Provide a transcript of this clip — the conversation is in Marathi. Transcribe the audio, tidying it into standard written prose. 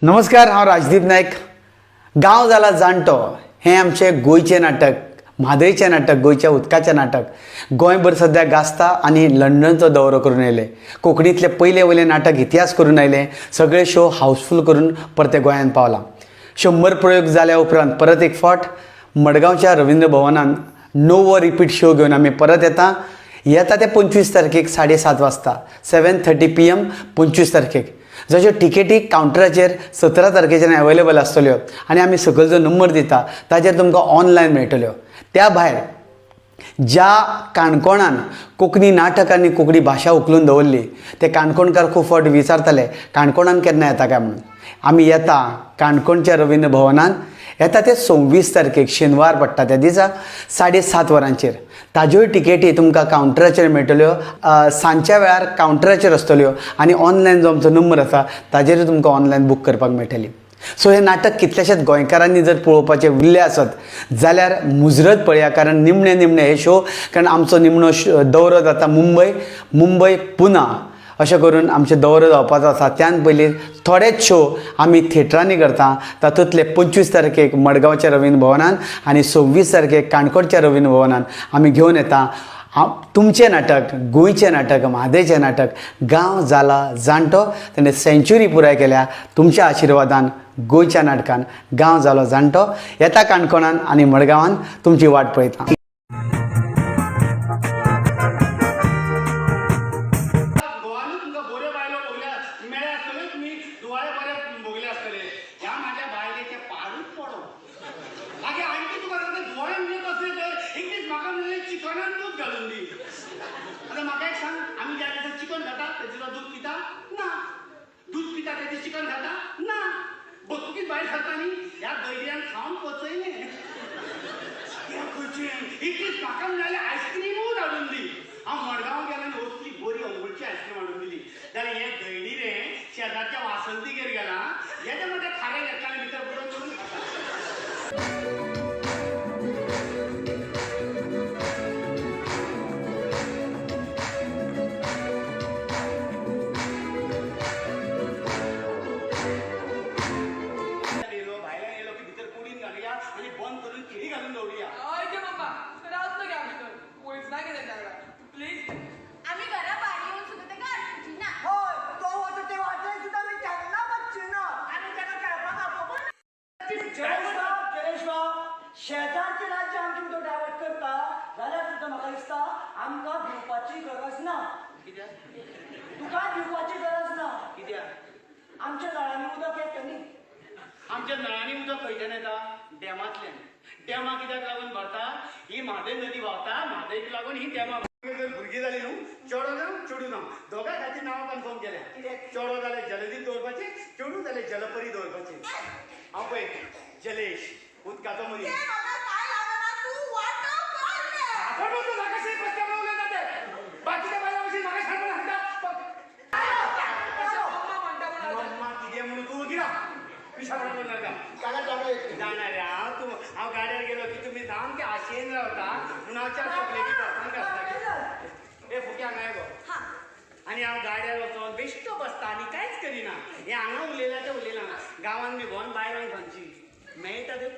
नमस्कार, हांव राजदीप नायक. गांव जाला जाणटो हें आमचें गोंयचें नाटक, म्हादयचें नाटक, गोंयच्या उदकाचें नाटक. गोंयभर सद्या गाजता आनी लंडनचो दौरो करून आयलें. कोंकणींतलें पयलें वयलें नाटक इतिहास करून आयलें. सगळे शो हावसफूल करून परते गोंयांत पावला. 100 प्रयोग जाल्या उपरांत परत एक फावट मडगांवच्या रवींद्र भवनान नवो रिपीट शो घेवन आमी परत येता ते 25 तारखेक 7:30 वाजता 7:30 PM 25 तारखेक. जश्यो टिकेटी कावंटराचेर 17 तारखेच्यान अवेलेबल आसतल्यो आनी आमी सकयल जो नंबर दिता ताचेर तुमकां ऑनलायन मेळटल्यो. त्या भायर ज्या काणकोणान कोंकणी नाटक आनी कोंकणी भाशा उखलून दवरली ते काणकोणकार खूब फावट विचारताले काणकोणान केन्ना येता काय म्हणून. आमी येता काणकोणच्या रवींद्र भवनान येता ते 26 तारखेक शेनवार पडटा त्या दिसा 7:30 वरांचेर. ताज्योय टिकेटी तुमकां कावंटराचेर मेळटल्यो. सांजच्या वेळार कावंटराचेर आसतल्यो आनी ऑनलायन जो आमचो नंबर आसा ताचेर तुमकां ऑनलायन बूक करपाक मेळटली. सो हें नाटक कितलेशेच गोंयकारांनी जर पळोवपाचें उरलें आसत जाल्यार मुजरत पळया, कारण निमणे हे शो, कारण आमचो निमणो दौरो जाता मुंबय पुना अशें करून आमचें दौरो जावपाचो आसा. त्यान पयलीं थोडेच शो आमी थिएटरांनी करता. तातूंतले 25 तारखेक मडगांवच्या रवींद्र भवनान आनी 26 तारखेक काणकोणच्या रवींद्र भवनान आमी घेवन येता तुमचें नाटक, गोंयचें नाटक, म्हादयचें नाटक. गांव जाला जाणटो. ताणें सेंच्युरी पुराय केल्या तुमच्या आशिर्वादान गोंयच्या नाटकान. गांव जालो जाणटो येता काणकोणान आनी मडगांवान तुमची वाट पळयता. चिकन खाता ना बसुकीत बाहेर खाता न्ही ह्या दैर्यान खावन पचयलें इतलीच म्हाका म्हणाले आयस्क्रीमूच हाडून दी. हांव मडगांव गेलो आनी असली बरी अंगुळची आयस्क्रीम हाडून दिली. जाल्यार हे दैडी रे शेजारच्या वासंतीगेर गेला येदे म्हणटा खारे घेतले भितर बुडोवन करून खाता. आणि बंद करून खिडी घालून दवरूया. प्लीज आम्ही घरा बाहेर येऊन सुद्धा ते गाडची ना. होय, तो होतो ते वाटाय सुद्धा मी त्यांना बच्ची ना. आणि त्याला खेळपाक आपण शेजारचे राज्य आमची तो डायवर्ट करता जाल्यार सुद्धा म्हाका दिसता आमकां भिवपाची गरज ना. तुका भिवपाची गरज ना. कित्याक आमच्या नळांनी उदक येता न्ही. आमच्या नळांनी उदक खंयच्यान येता? डॅमांतल्यान. डॅमा कित्याक लागून भरता? ही म्हादय नदी व्हांवता, म्हादयक लागून ही डॅमा. जर भुरगीं जाली न्हू चेडो ना चेडू ना दोगांय खातीर नांवां कन्फर्म केल्या. चेडो जाल्यार जलदीप दवरपाचें, चेडू जाल्यार जलपरी दवरपाचें. हांव पळय जलेश उदकाचो मनीस. बाकीच्या बायलां भशेन म्हाका सांगून हाडटा. मम्मा कितें म्हणून तूं गिरा पिशावण करनाका. जाणार रे हांव गाड्यार गेलो की तुमी सामके आशेन रावता म्हणून हांव चार चॉकलेटी घालून घालता. हे फुके हांगा ये गो. आनी हांव गाड्यार वचोन बेश्टो बसता आनी कांयच करिना. हे हांगा उलयलां तें उलयलां. गांवांत बी भोंवन बायलांक सांगची मेळटा तें